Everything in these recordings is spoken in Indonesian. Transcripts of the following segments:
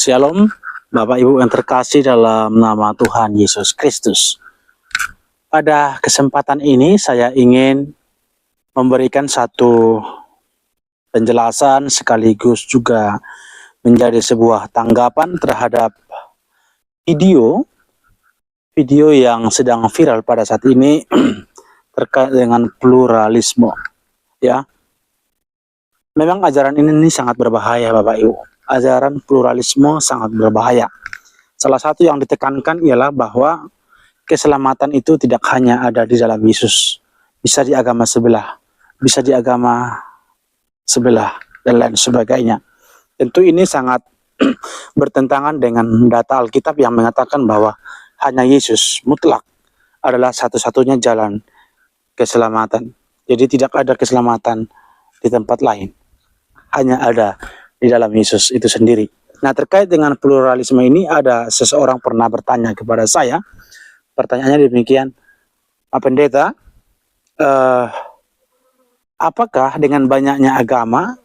Shalom, Bapak Ibu yang terkasih dalam nama Tuhan Yesus Kristus. Pada kesempatan ini saya ingin memberikan satu penjelasan sekaligus juga menjadi sebuah tanggapan terhadap video yang sedang viral pada saat ini terkait dengan pluralisme. Ya, memang ajaran ini sangat berbahaya, Bapak Ibu. Ajaran pluralisme sangat berbahaya. Salah satu yang ditekankan ialah bahwa keselamatan itu tidak hanya ada di dalam Yesus, bisa di agama sebelah, bisa di agama sebelah, dan lain sebagainya. Tentu ini sangat bertentangan dengan data Alkitab yang mengatakan bahwa hanya Yesus mutlak adalah satu-satunya jalan keselamatan. Jadi tidak ada keselamatan di tempat lain, hanya ada di dalam Yesus itu sendiri. Nah, terkait dengan pluralisme ini, ada seseorang pernah bertanya kepada saya. Pertanyaannya demikian, Pak Pendeta, apakah dengan banyaknya agama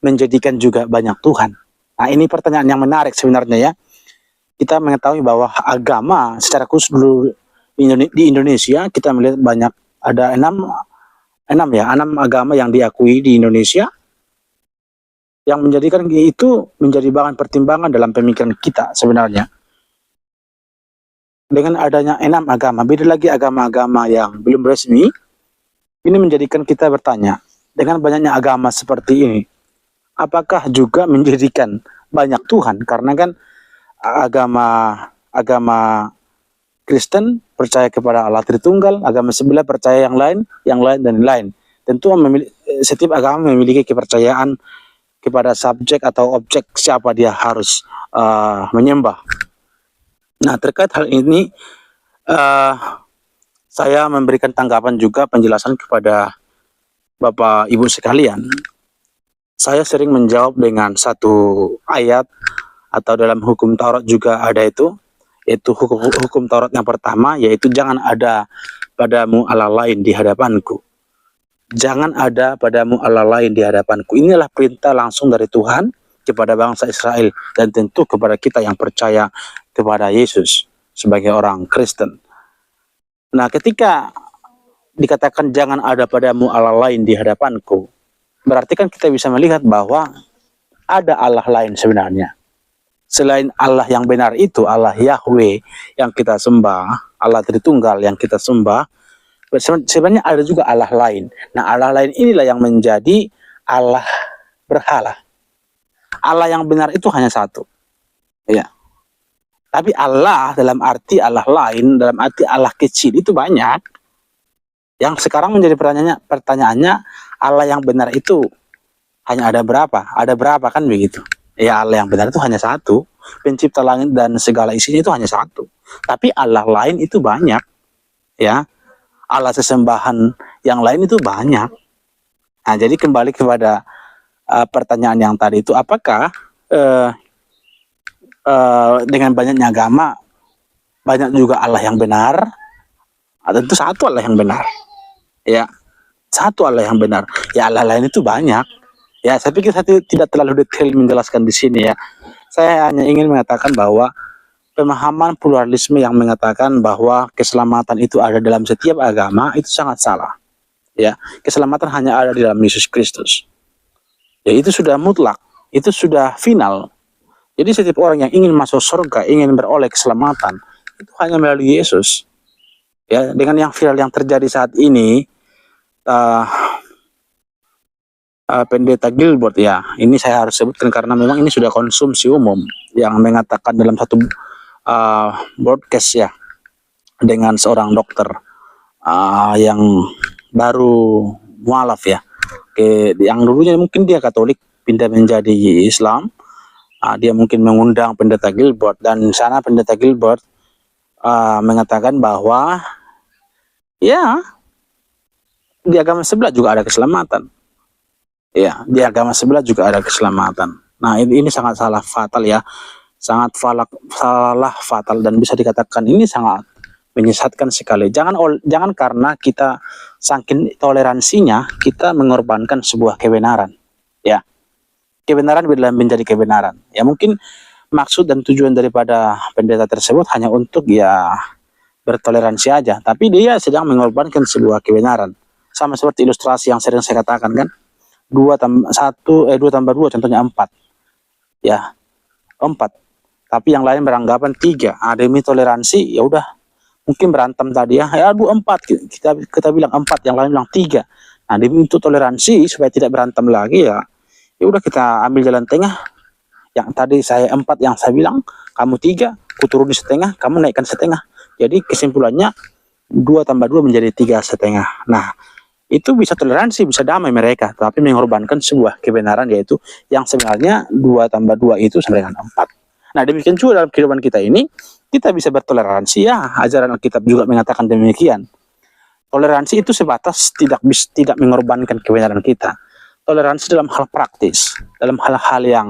menjadikan juga banyak Tuhan? Nah, ini pertanyaan yang menarik sebenarnya ya. Kita mengetahui bahwa agama secara khusus dulu di Indonesia, kita melihat banyak, ada enam agama yang diakui di Indonesia, yang menjadikan itu menjadi bahan pertimbangan dalam pemikiran kita sebenarnya. Dengan adanya 6 agama, beda lagi agama-agama yang belum resmi, ini menjadikan kita bertanya, dengan banyaknya agama seperti ini, apakah juga menjadikan banyak Tuhan? Karena kan agama Kristen percaya kepada Allah Tritunggal, agama sebelah percaya yang lain, dan lain. Tentu setiap agama memiliki kepercayaan kepada subjek atau objek siapa dia harus menyembah. Nah, terkait hal ini saya memberikan tanggapan juga penjelasan kepada Bapak Ibu sekalian. Saya sering menjawab dengan satu ayat atau dalam hukum Taurat juga ada itu, yaitu hukum Taurat yang pertama, yaitu jangan ada padamu Allah lain di hadapanku. Jangan ada padamu Allah lain di hadapanku. Inilah perintah langsung dari Tuhan kepada bangsa Israel dan tentu kepada kita yang percaya kepada Yesus sebagai orang Kristen. Nah, ketika dikatakan jangan ada padamu Allah lain di hadapanku, berarti kan kita bisa melihat bahwa ada Allah lain sebenarnya. Selain Allah yang benar itu, Allah Yahweh yang kita sembah, Allah Tritunggal yang kita sembah, sebenarnya ada juga Allah lain. Nah, Allah lain inilah yang menjadi Allah berhala. Allah yang benar itu hanya satu. Ya. Tapi Allah dalam arti Allah lain, dalam arti Allah kecil itu banyak. Yang sekarang menjadi pertanyaannya, Allah yang benar itu hanya ada berapa? Ada berapa kan begitu? Ya, Allah yang benar itu hanya satu. Pencipta langit dan segala isinya itu hanya satu. Tapi Allah lain itu banyak. Ya. Allah sesembahan yang lain itu banyak. Nah, jadi kembali kepada pertanyaan yang tadi itu, apakah dengan banyaknya agama banyak juga Allah yang benar? Tentu satu Allah yang benar. Ya, satu Allah yang benar. Ya, Allah lain itu banyak. Ya, saya pikir saya tidak terlalu detail menjelaskan di sini ya. Saya hanya ingin mengatakan bahwa pemahaman pluralisme yang mengatakan bahwa keselamatan itu ada dalam setiap agama itu sangat salah. Ya, keselamatan hanya ada di dalam Yesus Kristus. Ya, itu sudah mutlak, itu sudah final. Jadi setiap orang yang ingin masuk surga, ingin beroleh keselamatan, itu hanya melalui Yesus. Ya, dengan yang viral yang terjadi saat ini, Pendeta Gilbert ya, ini saya harus sebutkan karena memang ini sudah konsumsi umum, yang mengatakan dalam satu broadcast ya dengan seorang dokter yang baru mualaf ya, yang dulunya mungkin dia Katolik pindah menjadi Islam. Dia mungkin mengundang Pendeta Gilbert dan sana Pendeta Gilbert mengatakan bahwa ya di agama sebelah juga ada keselamatan. Ya, di agama sebelah juga ada keselamatan. Nah, ini sangat salah fatal ya. Sangat salah fatal dan bisa dikatakan ini sangat menyesatkan sekali. Jangan karena kita saking toleransinya kita mengorbankan sebuah kebenaran. Ya. Kebenaran bila menjadi kebenaran. Ya, mungkin maksud dan tujuan daripada pendeta tersebut hanya untuk ya bertoleransi aja, tapi dia sedang mengorbankan sebuah kebenaran. Sama seperti ilustrasi yang sering saya katakan kan, 2 tambah 2 contohnya 4, ya 4. Tapi yang lain beranggapan 3. Demi toleransi ya udah, mungkin berantem tadi ya 4, kita bilang 4, yang lain bilang 3. Nah, demi untuk toleransi supaya tidak berantem lagi ya udah kita ambil jalan tengah. Yang tadi saya 4 yang saya bilang, kamu 3, ku turun di setengah, kamu naikkan setengah. Jadi kesimpulannya 2 tambah 2 menjadi 3,5. Nah, itu bisa toleransi, bisa damai mereka, tapi mengorbankan sebuah kebenaran, yaitu yang sebenarnya 2 tambah 2 itu sama dengan 4. Nah, demikian juga dalam kehidupan kita ini, kita bisa bertoleransi ya, ajaran Alkitab juga mengatakan demikian. Toleransi itu sebatas tidak mengorbankan kebenaran kita. Toleransi dalam hal praktis, dalam hal-hal yang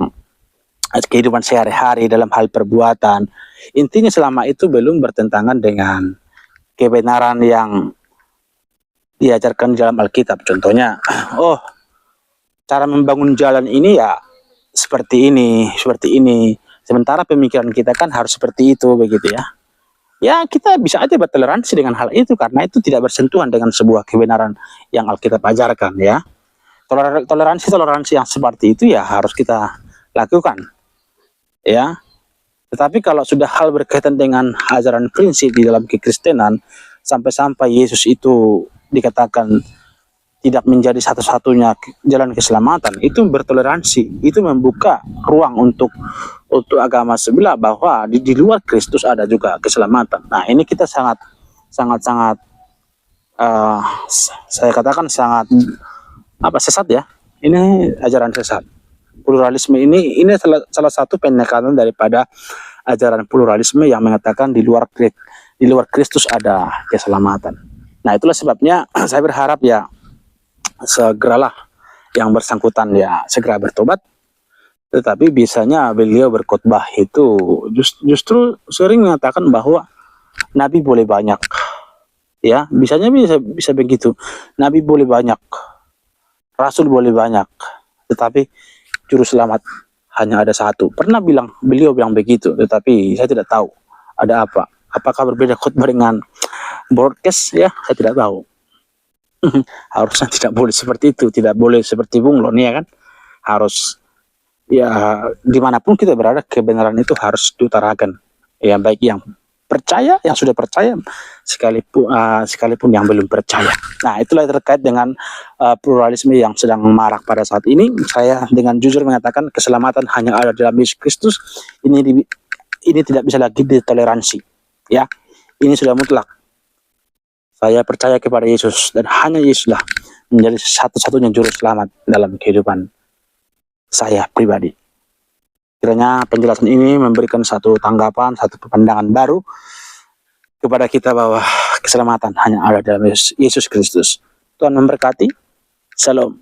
kehidupan sehari-hari, dalam hal perbuatan. Intinya selama itu belum bertentangan dengan kebenaran yang diajarkan dalam Alkitab. Contohnya, cara membangun jalan ini ya seperti ini. Sementara pemikiran kita kan harus seperti itu, begitu ya. Ya, kita bisa aja bertoleransi dengan hal itu karena itu tidak bersentuhan dengan sebuah kebenaran yang Alkitab ajarkan, ya. Toleransi yang seperti itu ya harus kita lakukan, ya. Tetapi kalau sudah hal berkaitan dengan ajaran prinsip di dalam kekristenan, sampai-sampai Yesus itu dikatakan tidak menjadi satu-satunya jalan keselamatan, itu bertoleransi, itu membuka ruang untuk agama sebelah bahwa di luar Kristus ada juga keselamatan. Nah, ini kita sangat saya katakan sangat sesat ya. Ini ajaran sesat. Pluralisme ini salah satu penekanan daripada ajaran pluralisme yang mengatakan di luar Kristus ada keselamatan. Nah, itulah sebabnya saya berharap ya segeralah yang bersangkutan ya segera bertobat. Tetapi biasanya beliau berkhotbah itu justru sering mengatakan bahwa nabi boleh banyak, ya, bisa begitu. Nabi boleh banyak, rasul boleh banyak, tetapi juru selamat hanya ada satu. Beliau bilang begitu, tetapi saya tidak tahu ada apa. Apakah berbeda khotbah dengan broadcast, ya, saya tidak tahu. Harusnya tidak boleh seperti itu, tidak boleh seperti bunglon, ya kan. Harus ya dimanapun kita berada, kebenaran itu harus diutarakan, ya, baik yang percaya, yang sudah percaya, sekalipun yang belum percaya. Nah, itulah terkait dengan pluralisme yang sedang marak pada saat ini. Saya dengan jujur mengatakan keselamatan hanya ada dalam Yesus Kristus. Ini tidak bisa lagi ditoleransi, ya. Ini sudah mutlak. Saya percaya kepada Yesus dan hanya Yesuslah menjadi satu-satunya juru selamat dalam kehidupan saya pribadi. Kiranya penjelasan ini memberikan satu tanggapan, satu pandangan baru kepada kita bahwa keselamatan hanya ada dalam Yesus Kristus. Tuhan memberkati. Shalom.